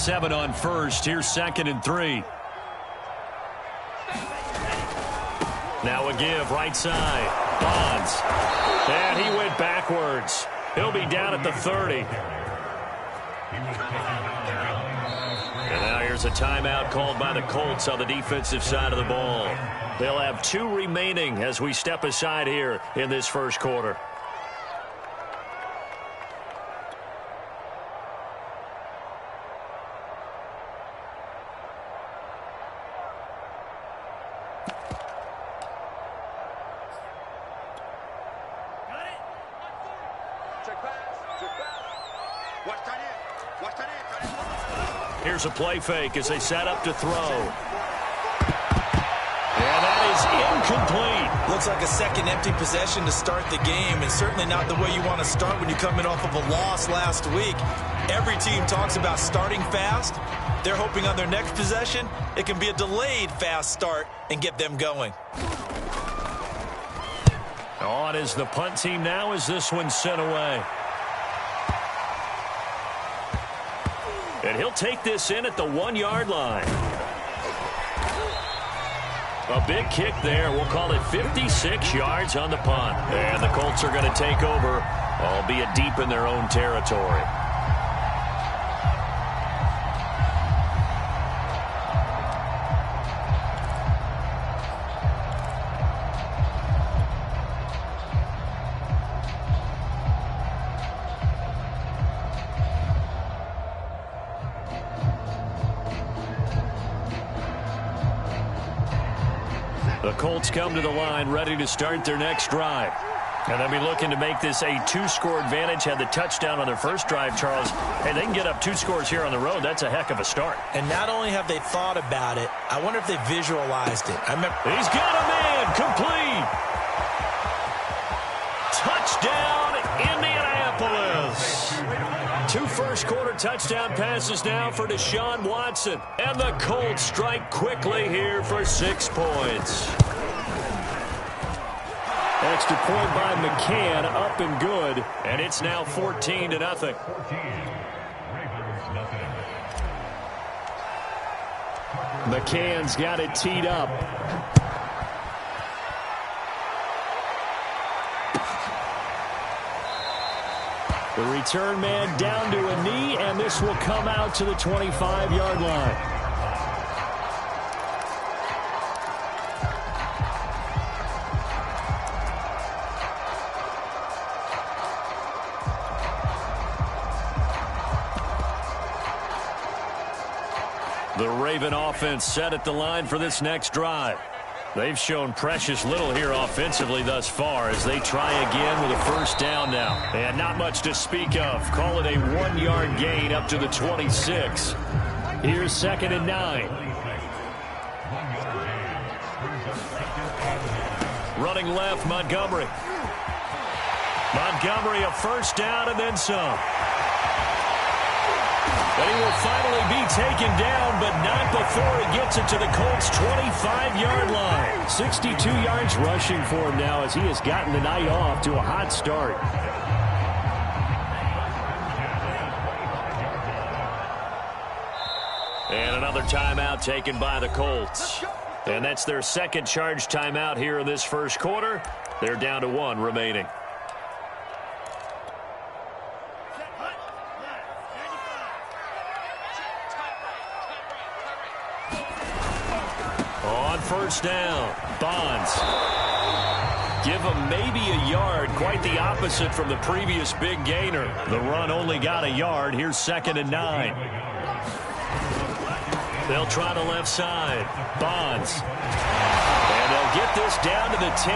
7 on first. Here's 2nd and 3. Now a give, right side. Bonds. And he went backwards. He'll be down at the 30. And now here's a timeout called by the Colts on the defensive side of the ball. They'll have 2 remaining as we step aside here in this first quarter. Here's a play fake as they set up to throw. And that is incomplete. Looks like a second empty possession to start the game, and certainly not the way you want to start when you're coming off of a loss last week. Every team talks about starting fast. They're hoping on their next possession it can be a delayed fast start and get them going. On is the punt team now as this one's sent away. And he'll take this in at the 1-yard line. A big kick there. We'll call it 56 yards on the punt. And the Colts are going to take over, albeit deep in their own territory. The Colts come to the line ready to start their next drive. And they'll be looking to make this a 2-score advantage. Had the touchdown on their first drive, Charles. Hey, they can get up 2 scores here on the road. That's a heck of a start. And not only have they thought about it, I wonder if they visualized it. He's got a man. Complete. Touchdown, Indianapolis. 2 first-quarter touchdown passes now for Deshaun Watson. And the Colts strike quickly here for 6 points. Extra point by McCann, up and good. And it's now 14-0. McCann's got it teed up. The return man down to a knee, and this will come out to the 25-yard line. The Raven offense set at the line for this next drive. They've shown precious little here offensively thus far as they try again with a first down now. And not much to speak of. Call it a 1-yard gain up to the 26. Here's 2nd and 9. Running left, Montgomery. Montgomery a first down and then some. And he will finally be taken down, but not before he gets it to the Colts' 25-yard line. 62 yards rushing for him now as he has gotten the night off to a hot start. And another timeout taken by the Colts. And that's their second charge timeout here in this first quarter. They're down to 1 remaining. First down, Bonds. Give him maybe a yard, quite the opposite from the previous big gainer. The run only got a yard. Here's 2nd and 9. They'll try the left side. Bonds. And they'll get this down to the 10.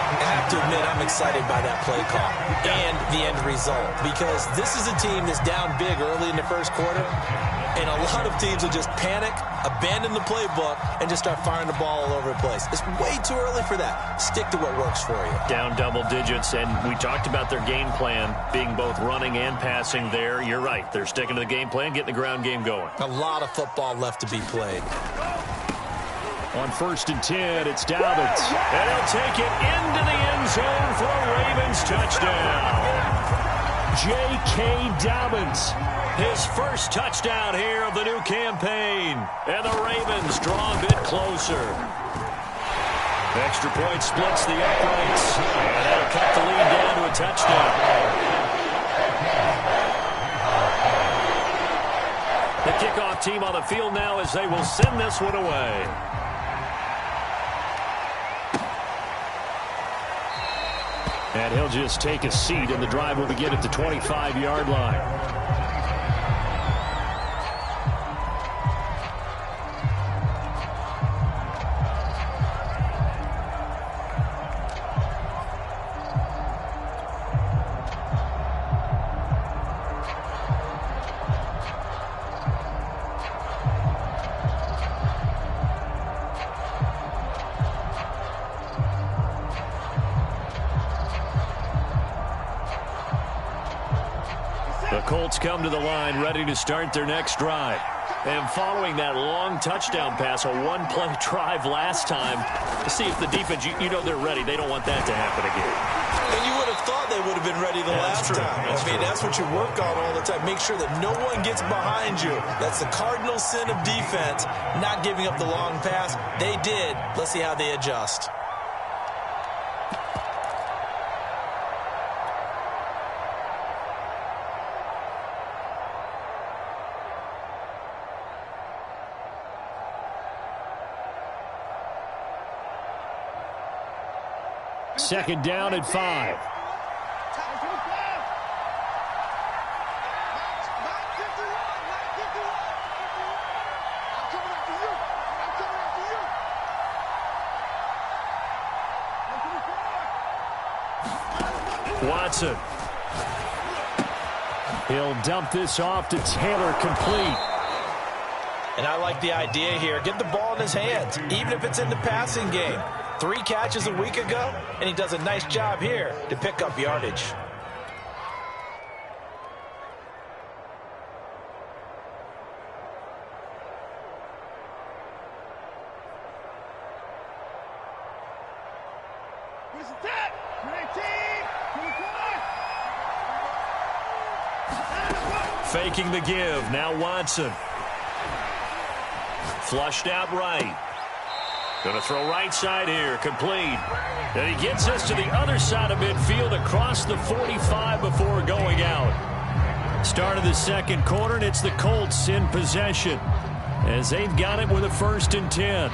I have to admit I'm excited by that play call and the end result because this is a team that's down big early in the first quarter, and a lot of teams will just panic, abandon the playbook, and just start firing the ball all over the place. It's way too early for that. Stick to what works for you. Down double digits, and we talked about their game plan being both running and passing there. You're right. They're sticking to the game plan, getting the ground game going. A lot of football left to be played. On 1st and 10, it's Dobbins. And he'll take it into the end zone for a Ravens touchdown. J.K. Dobbins. His first touchdown here of the new campaign. And the Ravens draw a bit closer. Extra point splits the uprights. And that'll cut the lead down to a touchdown. The kickoff team on the field now as they will send this one away. And he'll just take a seat, and the drive will begin at the 25-yard line. The Colts come to the line ready to start their next drive. And following that long touchdown pass, a one-play drive last time, to see if the defense, you know they're ready. They don't want that to happen again. And you would have thought they would have been ready the last time. That's what you work on all the time. Make sure that no one gets behind you. That's the cardinal sin of defense, not giving up the long pass. They did. Let's see how they adjust. Second down at 5. Watson. He'll dump this off to Taylor, complete. And I like the idea here. Get the ball in his hands, even if it's in the passing game. 3 catches a week ago, and he does a nice job here to pick up yardage. Faking the give. Now Watson. Flushed out right. Going to throw right side here. Complete. And he gets us to the other side of midfield across the 45 before going out. Start of the second quarter, and it's the Colts in possession as they've got it with a 1st and 10.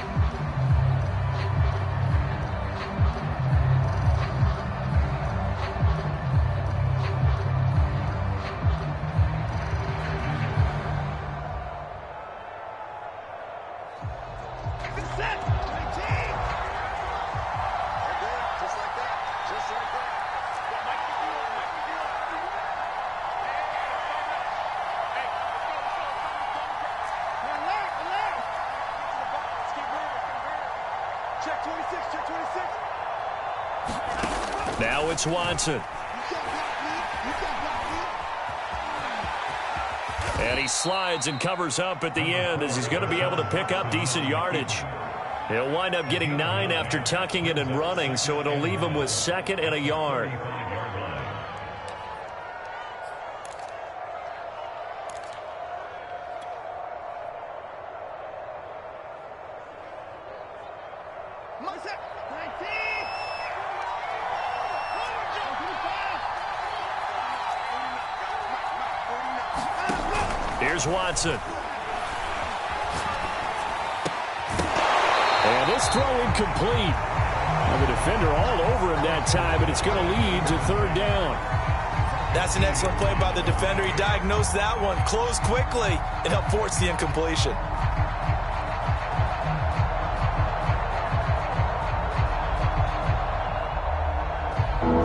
Now it's Watson. And he slides and covers up at the end as he's going to be able to pick up decent yardage. He'll wind up getting 9 after tucking it and running, so it'll leave him with 2nd and a yard. Here's Watson. And this throw incomplete. Now the defender all over him that time, but it's going to lead to 3rd down. That's an excellent play by the defender. He diagnosed that one, closed quickly, and helped force the incompletion.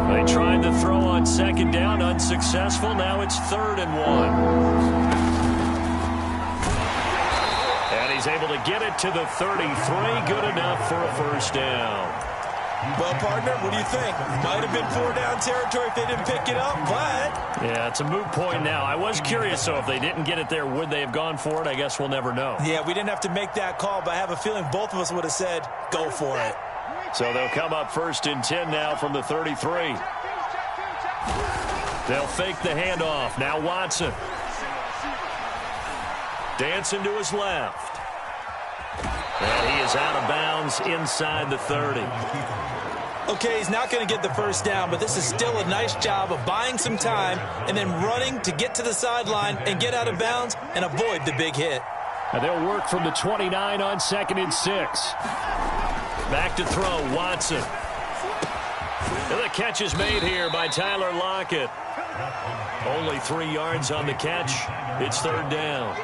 They tried to throw on 2nd down, unsuccessful. Now it's 3rd and 1. And he's able to get it to the 33. Good enough for a 1st down. Well, partner, what do you think? Might have been 4-down territory if they didn't pick it up, but... Yeah, it's a moot point now. I was curious, so if they didn't get it there, would they have gone for it? I guess we'll never know. Yeah, we didn't have to make that call, but I have a feeling both of us would have said, go for it. So they'll come up 1st and 10 now from the 33. They'll fake the handoff. Now Watson. Dancing to his left. And he is out of bounds inside the 30. Okay, he's not going to get the first down, but this is still a nice job of buying some time and then running to get to the sideline and get out of bounds and avoid the big hit. And they'll work from the 29 on 2nd and 6. Back to throw, Watson. And the catch is made here by Tyler Lockett. Only 3 yards on the catch. It's 3rd down.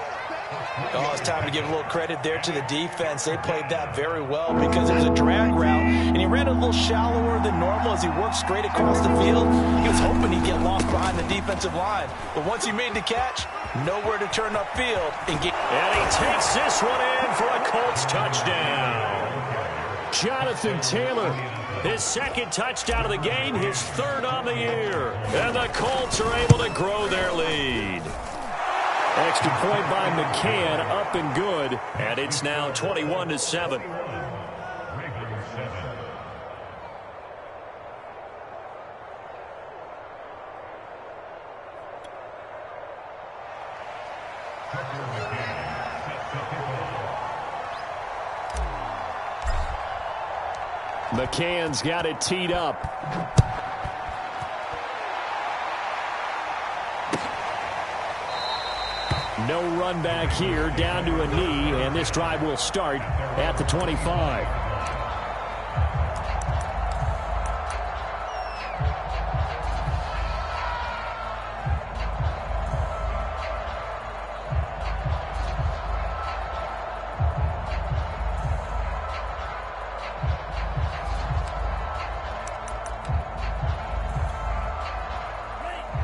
Oh, it's time to give a little credit there to the defense. They played that very well because it was a drag route, and he ran a little shallower than normal as he worked straight across the field. He was hoping he'd get lost behind the defensive line. But once he made the catch, nowhere to turn upfield. And he takes this one in for a Colts touchdown. Jonathan Taylor, his 2nd touchdown of the game, his 3rd on the year. And the Colts are able to grow their lead. Extra point by McCann, up and good. And it's now 21-7. McCann's got it teed up. No run back here, down to a knee, and this drive will start at the 25.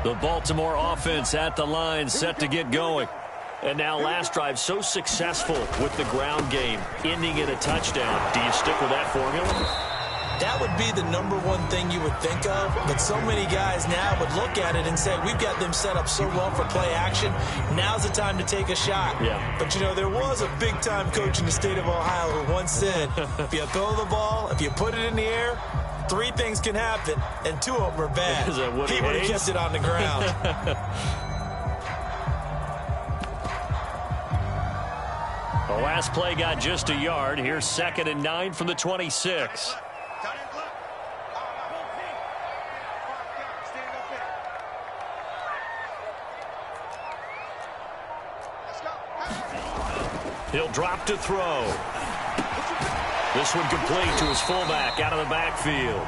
The Baltimore offense at the line, set to get going. And now last drive so successful with the ground game, ending in a touchdown. Do you stick with that formula? That would be the #1 thing you would think of, but so many guys now would look at it and say, we've got them set up so well for play action. Now's the time to take a shot. Yeah. But, you know, there was a big-time coach in the state of Ohio who once said, if you throw the ball, if you put it in the air, 3 things can happen, and 2 of them are bad. He would have kept it on the ground. The last play got just a yard. Here's 2nd and 9 from the 26. He'll drop to throw. This one complete to his fullback out of the backfield.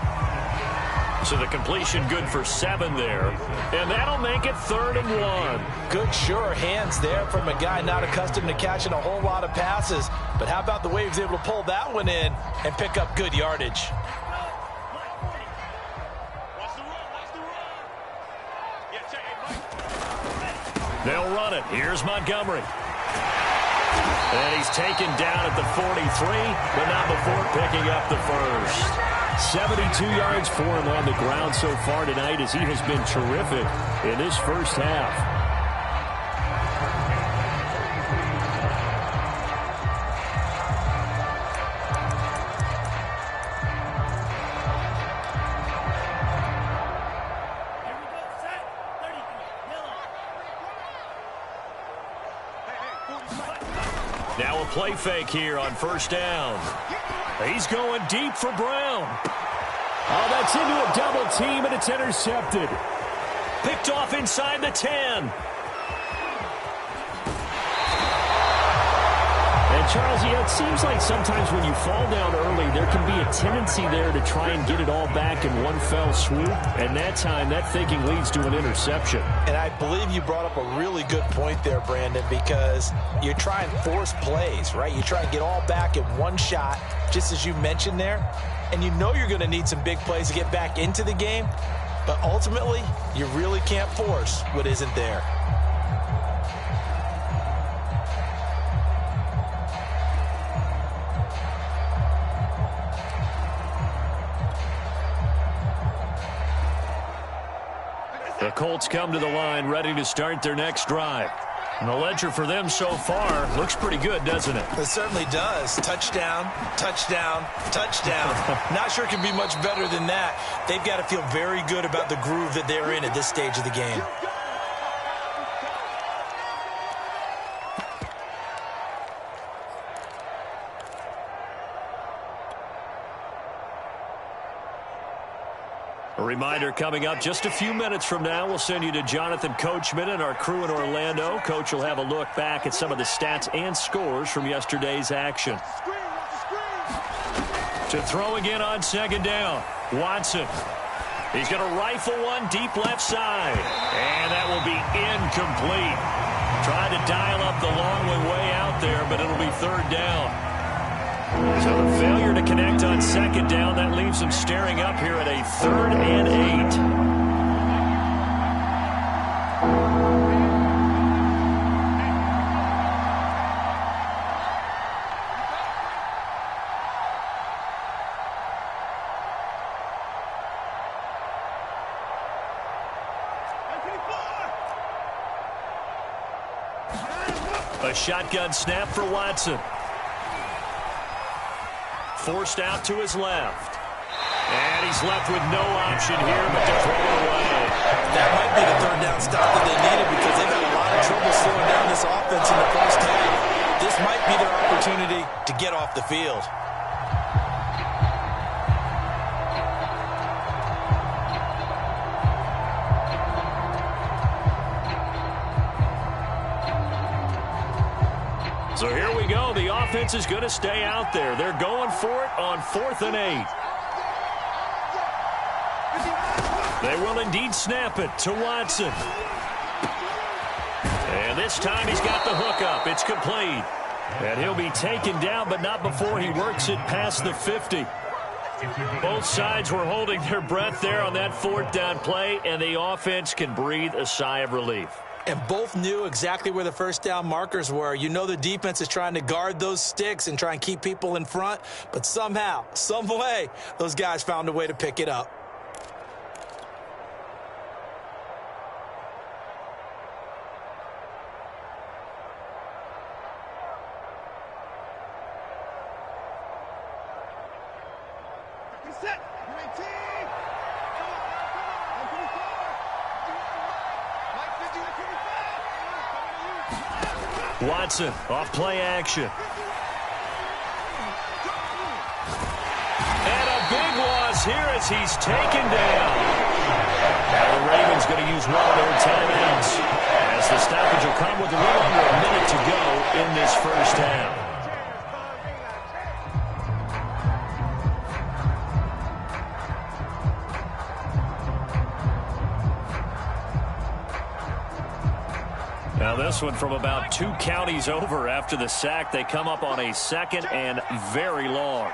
So the completion good for 7 there. And that'll make it 3rd and 1. Good, sure hands there from a guy not accustomed to catching a whole lot of passes. But how about the way he was able to pull that one in and pick up good yardage? They'll run it. Here's Montgomery. And he's taken down at the 43, but not before picking up the first. 72 yards for him on the ground so far tonight as he has been terrific in this first half. Now a play fake here on 1st down. He's going deep for Brown. Oh, that's into a double team, and it's intercepted. Picked off inside the 10. And, Charles, yeah, it seems like sometimes when you fall down early, there can be a tendency there to try and get it all back in one fell swoop. And that time, that thinking leads to an interception. And I believe you brought up a really good point there, Brandon, because you try and force plays, right? You try and get all back in one shot, just as you mentioned there. And you know you're going to need some big plays to get back into the game. But ultimately, you really can't force what isn't there. The Colts come to the line ready to start their next drive. And the ledger for them so far looks pretty good, doesn't it? It certainly does. Touchdown, touchdown, touchdown. Not sure it can be much better than that. They've got to feel very good about the groove that they're in at this stage of the game. A reminder coming up just a few minutes from now. We'll send you to Jonathan Coachman and our crew in Orlando. Coach will have a look back at some of the stats and scores from yesterday's action. To throw again on second down, Watson. He's going to rifle one deep left side. And that will be incomplete. Trying to dial up the long way out there, but it'll be third down. So the failure to connect on second down, that leaves them staring up here at a 3rd and 8. A shotgun snap for Watson. Forced out to his left. And he's left with no option here but to throw it away. That might be the third down stop that they needed because they've had a lot of trouble slowing down this offense in the first half. This might be their opportunity to get off the field. So here we go. The offense is going to stay out there. They're going for it on 4th and 8. They will indeed snap it to Watson. And this time he's got the hook up. It's complete. And he'll be taken down, but not before he works it past the 50. Both sides were holding their breath there on that 4th down play, and the offense can breathe a sigh of relief. And both knew exactly where the first down markers were. You know the defense is trying to guard those sticks and try and keep people in front. But somehow, some way, those guys found a way to pick it up. Watson off play action. And a big loss here as he's taken down. Now the Ravens going to use one of their timeouts as the stoppage will come with a little under a minute to go in this first half. Now this one from about 2 counties over after the sack. They come up on a 2nd and very long.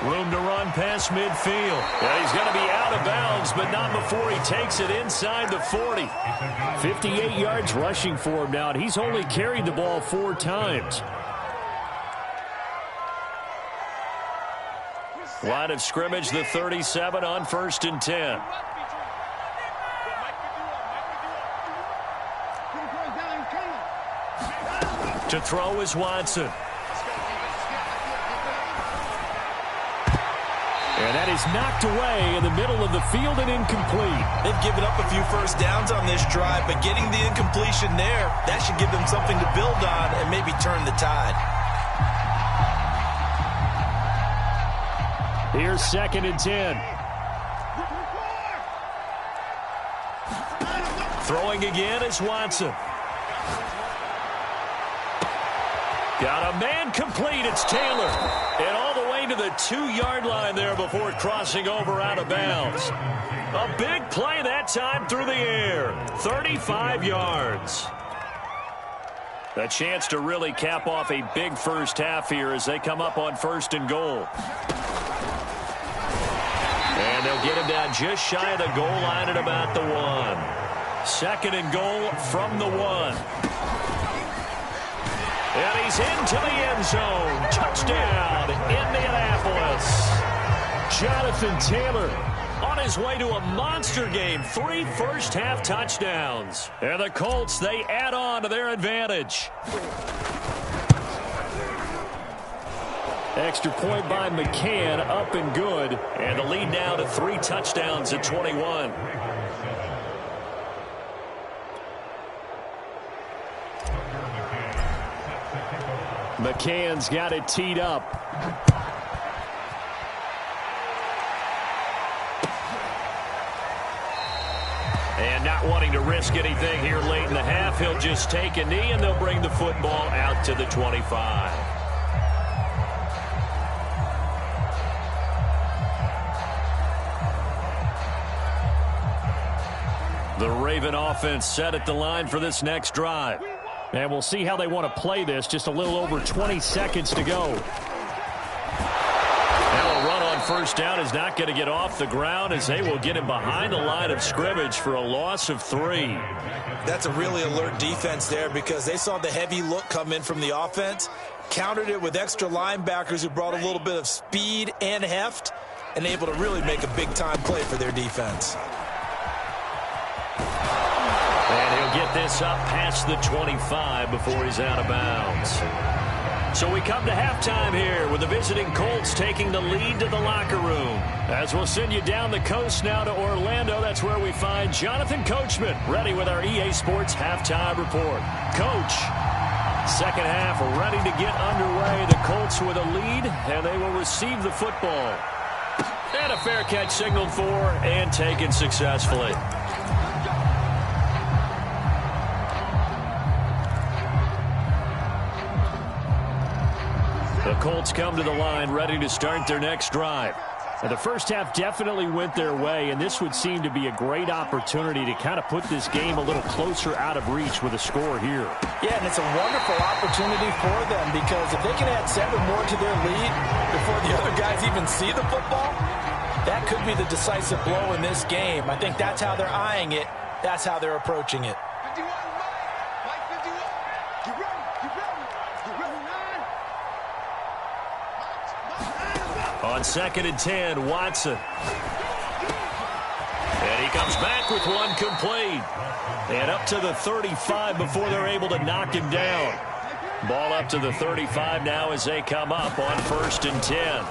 Room to run past midfield. Well, he's going to be out of bounds, but not before he takes it inside the 40. 58 yards rushing for him now, and he's only carried the ball 4 times. Line of scrimmage, the 37 on 1st and 10. To throw is Watson. And that is knocked away in the middle of the field and incomplete. They've given up a few first downs on this drive, but getting the incompletion there, that should give them something to build on and maybe turn the tide. Here's 2nd and 10. Throwing again is Watson. Got a man complete. It's Taylor. And all the way to the 2-yard line there before crossing over out of bounds. A big play that time through the air. 35 yards. A chance to really cap off a big first half here as they come up on 1st and goal. And they'll get him down just shy of the goal line at about the 1. 2nd and goal from the 1. And he's into the end zone. Touchdown, Indianapolis. Jonathan Taylor on his way to a monster game. 3 first-half touchdowns. And the Colts, they add on to their advantage. Extra point by McCann, up and good. And the lead now to 3 touchdowns at 21. McCann's got it teed up. And not wanting to risk anything here late in the half, he'll just take a knee, and they'll bring the football out to the 25. The Raven offense set at the line for this next drive. And we'll see how they want to play this. Just a little over 20 seconds to go. Now a run on first down is not going to get off the ground, as they will get him behind the line of scrimmage for a loss of 3. That's a really alert defense there, because they saw the heavy look come in from the offense, countered it with extra linebackers who brought a little bit of speed and heft, and able to really make a big-time play for their defense. And he'll get this up past the 25 before he's out of bounds. So we come to halftime here with the visiting Colts taking the lead to the locker room. As we'll send you down the coast now to Orlando, that's where we find Jonathan Coachman ready with our EA Sports halftime report. Coach, second half ready to get underway. The Colts with a lead, and they will receive the football. And a fair catch signaled for and taken successfully. The Colts come to the line ready to start their next drive. And the first half definitely went their way, and this would seem to be a great opportunity to kind of put this game a little closer out of reach with a score here. Yeah, and it's a wonderful opportunity for them, because if they can add 7 more to their lead before the other guys even see the football, that could be the decisive blow in this game. I think that's how they're eyeing it. That's how they're approaching it. On 2nd and 10, Watson. And he comes back with one complete. And up to the 35 before they're able to knock him down. Ball up to the 35 now as they come up on 1st and 10.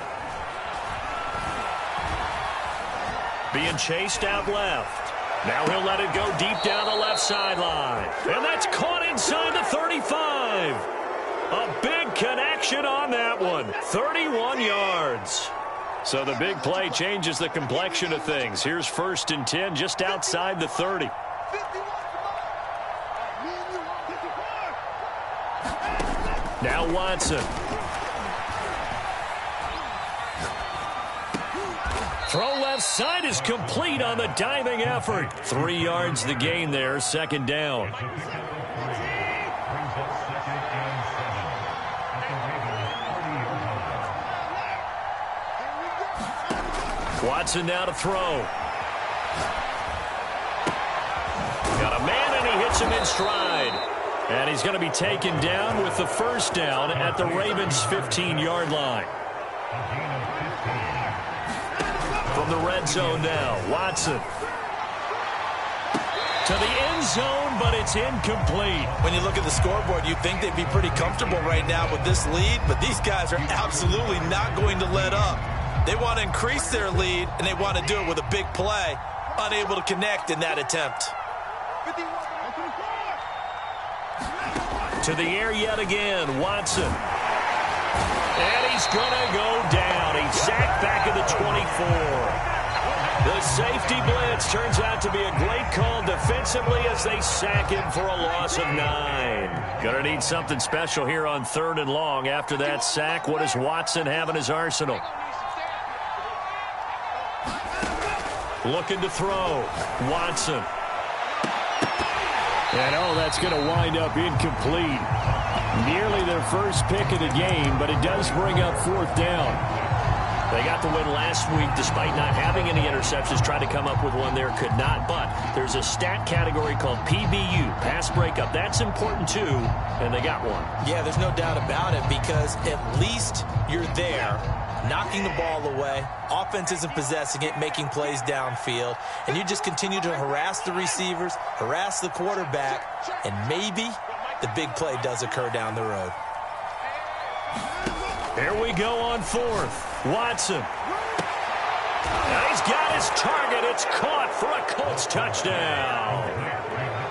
Being chased out left. Now he'll let it go deep down the left sideline. And that's caught inside the 35. A big connection on that one. 31 yards. So the big play changes the complexion of things. Here's 1st and 10 just outside the 30. Now Watson. Throw left side is complete on the diving effort. 3 yards the gain there, 2nd down. Watson now to throw. Got a man, and he hits him in stride. And he's going to be taken down with the 1st down at the Ravens' 15-yard line. From the red zone now, Watson. To the end zone, but it's incomplete. When you look at the scoreboard, you'd think they'd be pretty comfortable right now with this lead, but these guys are absolutely not going to let up. They want to increase their lead, and they want to do it with a big play. Unable to connect in that attempt. To the air yet again, Watson. And he's going to go down. He's sacked back at the 24. The safety blitz turns out to be a great call defensively as they sack him for a loss of 9. Going to need something special here on 3rd and long. After that sack, what does Watson have in his arsenal? Looking to throw. Watson. And, that's going to wind up incomplete. Nearly their first pick of the game, but it does bring up 4th down. They got the win last week despite not having any interceptions. Tried to come up with one there, could not. But there's a stat category called PBU, pass breakup. That's important, too, and they got one. Yeah, there's no doubt about it, because at least you're there knocking the ball away. Offense isn't possessing it, making plays downfield. And you just continue to harass the receivers, harass the quarterback, and maybe the big play does occur down the road. Here we go on fourth. Watson. And he's got his target. It's caught for a Colts touchdown.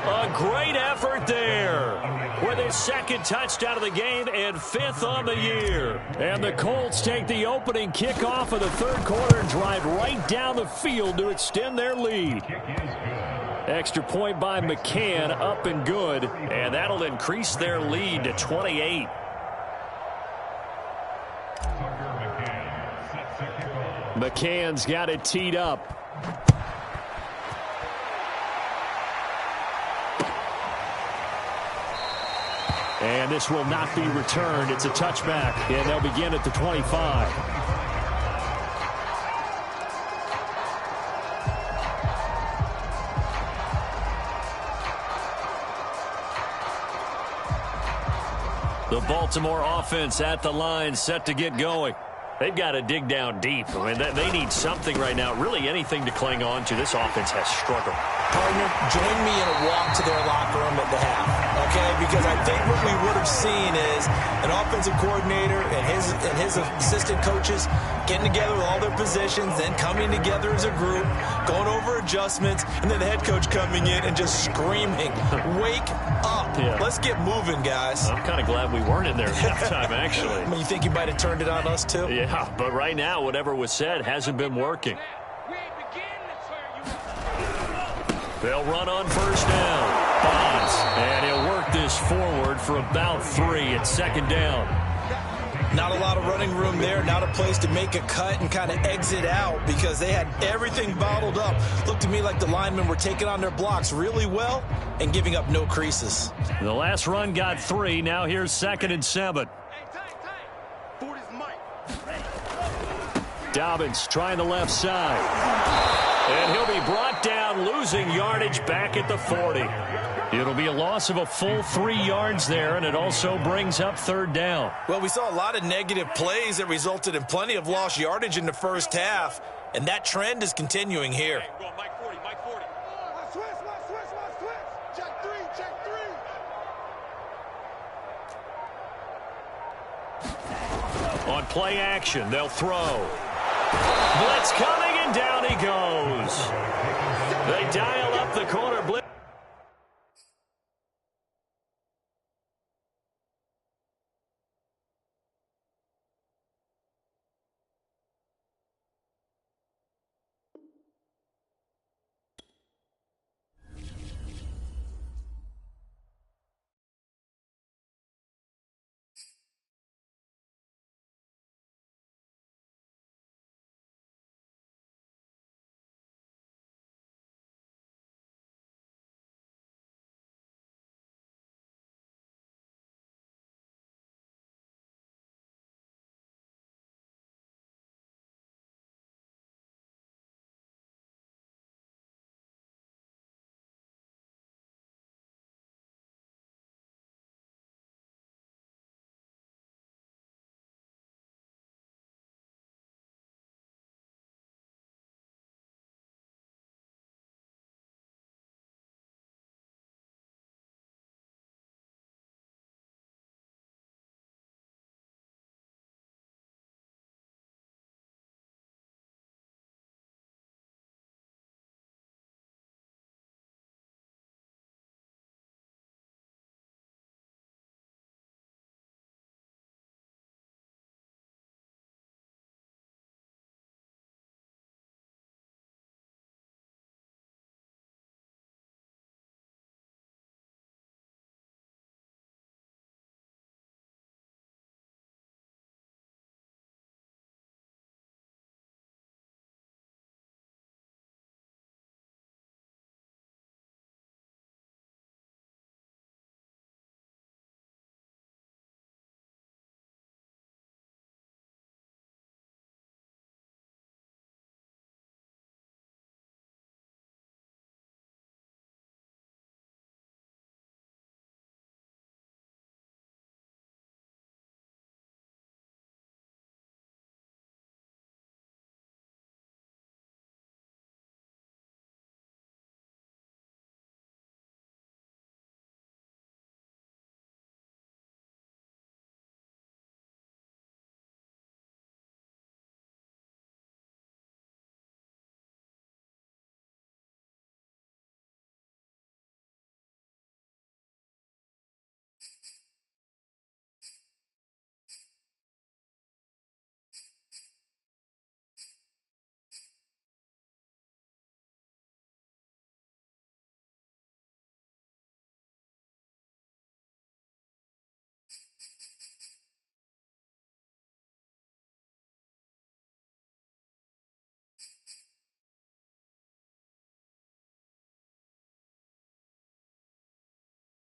A great effort there with his second touchdown of the game and fifth on the year. And the Colts take the opening kickoff of the third quarter and drive right down the field to extend their lead. Extra point by McCann, up and good. And that'll increase their lead to 28. McCann's got it teed up. And this will not be returned. It's a touchback, and they'll begin at the 25. The Baltimore offense at the line, set to get going. They've got to dig down deep. I mean, they need something right now, really anything to cling on to. This offense has struggled. Partner, join me in a walk to their locker room at the half, okay? Because I think what we would have seen is an offensive coordinator and his assistant coaches getting together with all their positions, then coming together as a group, going over adjustments, and then the head coach coming in and just screaming, "Wake up. Yeah. Let's get moving, guys." I'm kind of glad we weren't in there at halftime, actually. I mean, you think you might have turned it on us, too? Yeah, but right now, whatever was said hasn't been working. They'll run on first down. Bonds, and he'll work this forward for about 3 at second down. Not a lot of running room there, not a place to make a cut and kind of exit out because they had everything bottled up. Looked to me like the linemen were taking on their blocks really well and giving up no creases. The last run got 3. Now here's 2nd and 7. Dobbins trying the left side. And he'll be brought down, losing yardage back at the 40. It'll be a loss of a full 3 yards there, and it also brings up third down. Well, we saw a lot of negative plays that resulted in plenty of lost yardage in the first half, and that trend is continuing here. On play action, they'll throw. Blitz coming, and down he goes. They dial up the corner.